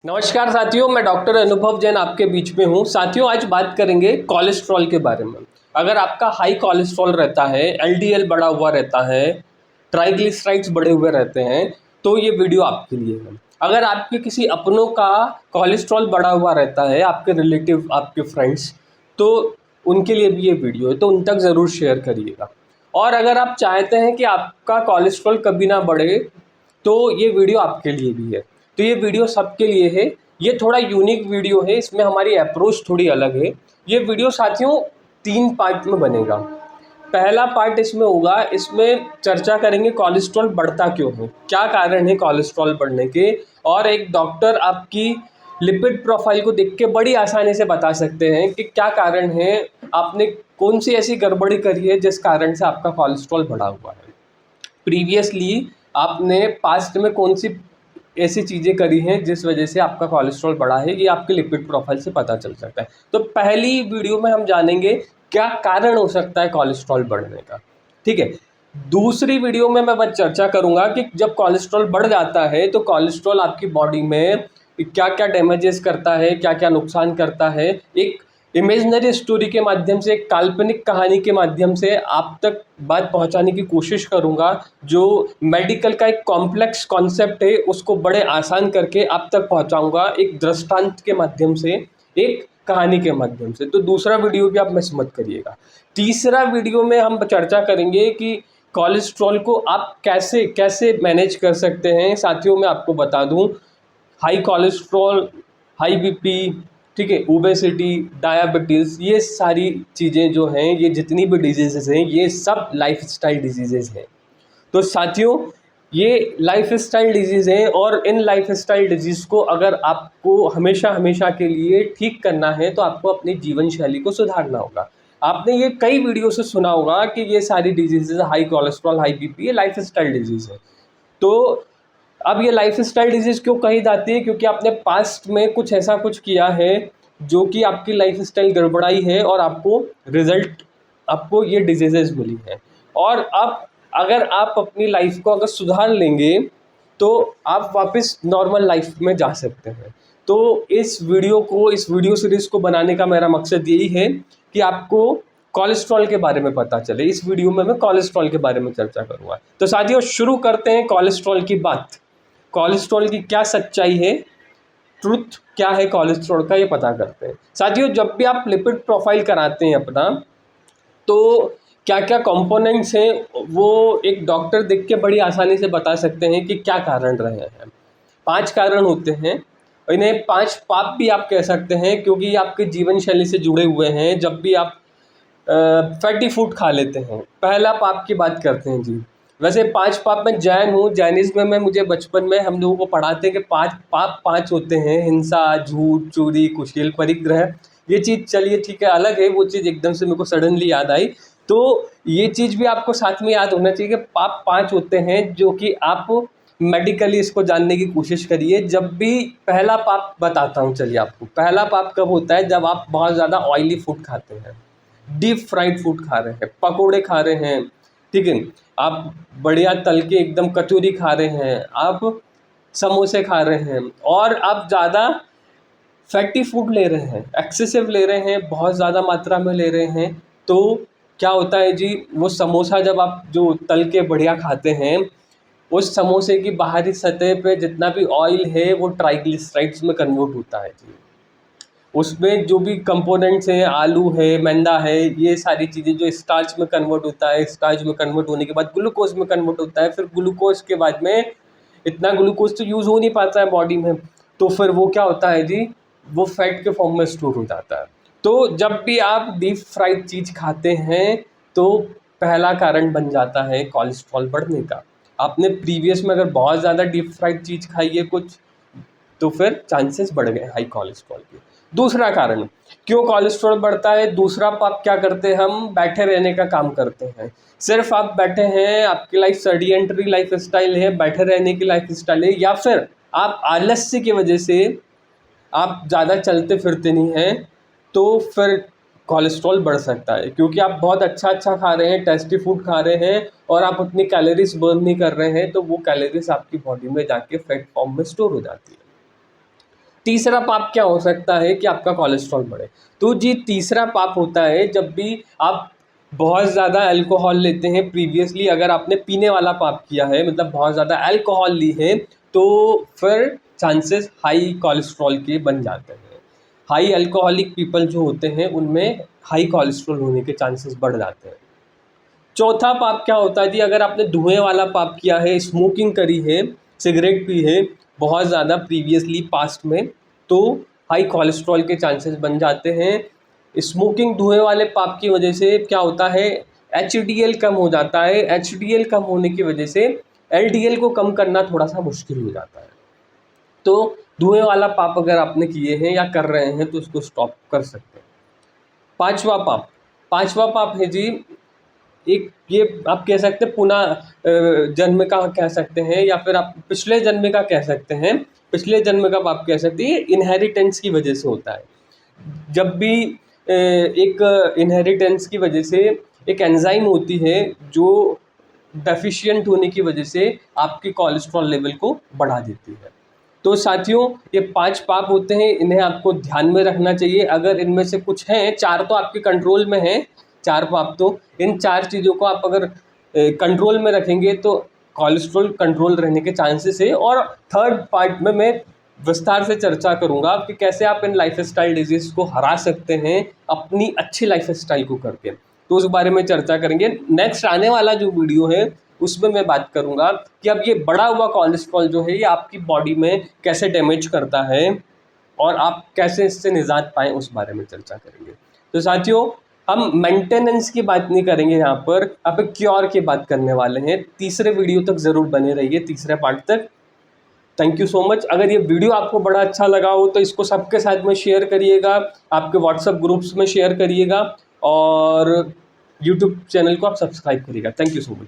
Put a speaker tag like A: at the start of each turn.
A: नमस्कार साथियों, मैं डॉक्टर अनुभव जैन आपके बीच में हूँ। साथियों, आज बात करेंगे कोलेस्ट्रॉल के बारे में। अगर आपका हाई कोलेस्ट्रॉल रहता है, एलडीएल बढ़ा हुआ रहता है, ट्राइग्लिसराइड्स बढ़े हुए रहते हैं, तो ये वीडियो आपके लिए है। अगर आपके किसी अपनों का कोलेस्ट्रॉल बढ़ा हुआ रहता है, आपके रिलेटिव, आपके फ्रेंड्स, तो उनके लिए भी ये वीडियो है, तो उन तक ज़रूर शेयर करिएगा। और अगर आप चाहते हैं कि आपका कोलेस्ट्रॉल कभी ना बढ़े, तो ये वीडियो आपके लिए भी है। तो ये वीडियो सबके लिए है। ये थोड़ा यूनिक वीडियो है, इसमें हमारी अप्रोच थोड़ी अलग है। ये वीडियो साथियों 3 पार्ट में बनेगा। पहला पार्ट इसमें होगा, इसमें चर्चा करेंगे कोलेस्ट्रॉल बढ़ता क्यों है, क्या कारण है कोलेस्ट्रॉल बढ़ने के, और एक डॉक्टर आपकी लिपिड प्रोफाइल को देख के बड़ी आसानी से बता सकते हैं कि क्या कारण है, आपने कौन सी ऐसी गड़बड़ी करी है जिस कारण से आपका कोलेस्ट्रॉल बढ़ा हुआ है। प्रीवियसली आपने पास्ट में कौन सी ऐसी चीज़ें करी हैं जिस वजह से आपका कोलेस्ट्रॉल बढ़ा है, ये आपके लिपिड प्रोफाइल से पता चल सकता है। तो पहली वीडियो में हम जानेंगे क्या कारण हो सकता है कोलेस्ट्रॉल बढ़ने का, ठीक है। दूसरी वीडियो में मैं बस चर्चा करूंगा कि जब कोलेस्ट्रॉल बढ़ जाता है तो कोलेस्ट्रॉल आपकी बॉडी में क्या क्या डैमेजेस करता है, क्या क्या नुकसान करता है। एक इमेजिनरी स्टोरी के माध्यम से, एक काल्पनिक कहानी के माध्यम से आप तक बात पहुंचाने की कोशिश करूंगा। जो मेडिकल का एक कॉम्प्लेक्स कॉन्सेप्ट है उसको बड़े आसान करके आप तक पहुंचाऊंगा, एक दृष्टांत के माध्यम से, एक कहानी के माध्यम से। तो दूसरा वीडियो भी आप मिस मत करिएगा। तीसरा वीडियो में हम चर्चा करेंगे कि कोलेस्ट्रॉल को आप कैसे कैसे मैनेज कर सकते हैं। साथियों, मैं आपको बता दूं, हाई कोलेस्ट्रॉल, हाई बीपी, ठीक है, ओबेसिटी, डायबिटीज़, ये सारी चीज़ें जो हैं, ये जितनी भी डिजीज़ेज़ हैं, ये सब लाइफस्टाइल डिजीज़ेज़ हैं। तो साथियों, ये लाइफस्टाइल डिजीज़ हैं, और इन लाइफस्टाइल डिजीज़ को अगर आपको हमेशा हमेशा के लिए ठीक करना है तो आपको अपनी जीवन शैली को सुधारना होगा। आपने ये कई वीडियो से सुना होगा कि ये सारी diseases, high cholesterol, high BP, ये लाइफस्टाइल डिजीज़ है। तो अब ये लाइफस्टाइल डिजीज़ क्यों कही जाती है? क्योंकि आपने पास्ट में कुछ ऐसा कुछ किया है जो कि आपकी लाइफस्टाइल गड़बड़ाई है, और आपको ये डिजीज़ेज़ मिली हैं। और अब अगर आप अपनी लाइफ को अगर सुधार लेंगे तो आप वापस नॉर्मल लाइफ में जा सकते हैं। तो इस वीडियो सीरीज़ को बनाने का मेरा मकसद यही है कि आपको कोलेस्ट्रॉल के बारे में पता चले। इस वीडियो में मैं कोलेस्ट्रॉल के बारे में चर्चा करूँगा। तो साथियों, शुरू करते हैं कोलेस्ट्रॉल की बात। कोलेस्ट्रॉल की क्या सच्चाई है, ट्रुथ क्या है कोलेस्ट्रॉल का, ये पता करते हैं। साथियों, जब भी आप लिपिड प्रोफाइल कराते हैं अपना, तो क्या क्या कंपोनेंट्स हैं वो एक डॉक्टर देख के बड़ी आसानी से बता सकते हैं कि क्या कारण रहे हैं। 5 कारण होते हैं। इन्हें 5 पाप भी आप कह सकते हैं, क्योंकि ये आपके जीवन शैली से जुड़े हुए हैं। जब भी आप फैटी फूड खा लेते हैं, पहला पाप की बात करते हैं जी। वैसे 5 पाप में जैन हूँ, जैनिज्म में मुझे बचपन में हम लोगों को पढ़ाते हैं कि 5 पाप 5 होते हैं: हिंसा, झूठ, चोरी, कुशील, परिग्रह। ये चीज़ चलिए ठीक है, अलग है, वो चीज़ एकदम से मेरे को सडनली याद आई। तो ये चीज़ भी आपको साथ में याद होना चाहिए कि पाप 5 होते हैं, जो कि आप मेडिकली इसको जानने की कोशिश करिए। जब भी पहला पाप बताता हूँ, चलिए आपको, पहला पाप कब होता है? जब आप बहुत ज़्यादा ऑयली फूड खाते हैं, डीप फ्राइड फूड खा रहे हैं, पकोड़े खा रहे हैं, ठीक है, आप बढ़िया तल के एकदम कचौरी खा रहे हैं, आप समोसे खा रहे हैं, और आप ज़्यादा फैटी फूड ले रहे हैं, एक्सेसिव ले रहे हैं, बहुत ज़्यादा मात्रा में ले रहे हैं। तो क्या होता है जी, वो समोसा जब आप जो तल के बढ़िया खाते हैं, उस समोसे की बाहरी सतह पे जितना भी ऑयल है वो ट्राइग्लिसराइड्स में कन्वर्ट होता है जी। उसमें जो भी कंपोनेंट्स हैं, आलू है, मैदा है, ये सारी चीज़ें जो स्टार्च में कन्वर्ट होता है, स्टार्च में कन्वर्ट होने के बाद ग्लूकोज में कन्वर्ट होता है, फिर ग्लूकोज के बाद में इतना ग्लूकोज तो यूज़ हो नहीं पाता है बॉडी में, तो फिर वो क्या होता है जी, वो फैट के फॉर्म में स्टोर हो जाता है। तो जब भी आप डीप फ्राइड चीज़ खाते हैं, तो पहला कारण बन जाता है कोलेस्ट्रॉल बढ़ने का। आपने प्रीवियस में अगर बहुत ज़्यादा डीप फ्राइड चीज़ खाई है कुछ, तो फिर चांसेस बढ़ गए हाई कोलेस्ट्रॉल के। दूसरा कारण क्यों कोलेस्ट्रॉल बढ़ता है, दूसरा पाप क्या करते हैं हम? बैठे रहने का काम करते हैं। सिर्फ आप बैठे हैं, आपकी लाइफ सेडिएंटरी लाइफ स्टाइल है, बैठे रहने की लाइफ स्टाइल है, या फिर आप आलस्य की वजह से आप ज़्यादा चलते फिरते नहीं हैं, तो फिर कोलेस्ट्रॉल बढ़ सकता है। क्योंकि आप बहुत अच्छा अच्छा खा रहे हैं, टेस्टी फूड खा रहे हैं, और आप उतनी कैलोरीज बर्न नहीं कर रहे हैं, तो वो कैलोरीज आपकी बॉडी में जाके फैट फॉर्म में स्टोर हो जाती है। तीसरा पाप क्या हो सकता है कि आपका कोलेस्ट्रॉल बढ़े। तो जी तीसरा पाप होता है जब भी आप बहुत ज़्यादा अल्कोहल लेते हैं प्रीवियसली, अगर आपने पीने वाला पाप किया है मतलब बहुत ज़्यादा अल्कोहल ली है, तो फिर चांसेस हाई कोलेस्ट्रॉल के बन जाते हैं। हाई अल्कोहलिक पीपल जो होते हैं उनमें हाई कोलेस्ट्रॉल होने के चांसेस बढ़ जाते हैं। चौथा पाप क्या होता है जी, अगर आपने धुएं वाला पाप किया है, स्मोकिंग करी है, सिगरेट पी है बहुत ज़्यादा प्रीवियसली पास्ट में, तो हाई कोलेस्ट्रॉल के चांसेस बन जाते हैं। स्मोकिंग धुएं वाले पाप की वजह से क्या होता है, HDL कम हो जाता है। HDL कम होने की वजह से LDL को कम करना थोड़ा सा मुश्किल हो जाता है। तो धुएं वाला पाप अगर आपने किए हैं या कर रहे हैं तो उसको स्टॉप कर सकते हैं। पांचवा पाप है जी, एक ये आप कह सकते हैं पुनः जन्म का कह सकते हैं, या फिर आप पिछले जन्म का कह सकते हैं। पिछले जन्म का आप कह सकते हैं, ये इनहेरिटेंस की वजह से होता है। जब भी एक इनहेरिटेंस की वजह से एक एंजाइम होती है जो डेफिशिएंट होने की वजह से आपकी कोलेस्ट्रॉल लेवल को बढ़ा देती है। तो साथियों ये 5 पाप होते हैं, इन्हें आपको ध्यान में रखना चाहिए। अगर इनमें से कुछ हैं, 4 तो आपके कंट्रोल में हैं, 4 पाप, तो इन 4 चीज़ों को आप अगर कंट्रोल में रखेंगे तो कोलेस्ट्रॉल कंट्रोल रहने के चांसेस है। और थर्ड पार्ट में मैं विस्तार से चर्चा करूंगा कि कैसे आप इन लाइफस्टाइल डिजीज़ को हरा सकते हैं अपनी अच्छी लाइफस्टाइल को करके, तो उस बारे में चर्चा करेंगे। नेक्स्ट आने वाला जो वीडियो है उसमें मैं बात करूंगा कि अब ये बढ़ा हुआ कोलेस्ट्रॉल जो है ये आपकी बॉडी में कैसे डैमेज करता है और आप कैसे इससे निजात पाएँ, उस बारे में चर्चा करेंगे। तो साथियों हम मेंटेनेंस की बात नहीं करेंगे यहाँ पर, अब क्योर की बात करने वाले हैं। तीसरे वीडियो तक ज़रूर बने रहिए, तीसरे पार्ट तक। Thank you so much. अगर ये वीडियो आपको बड़ा अच्छा लगा हो तो इसको सबके साथ में शेयर करिएगा, आपके व्हाट्सएप ग्रुप्स में शेयर करिएगा और यूट्यूब चैनल को आप सब्सक्राइब करिएगा। Thank you so much.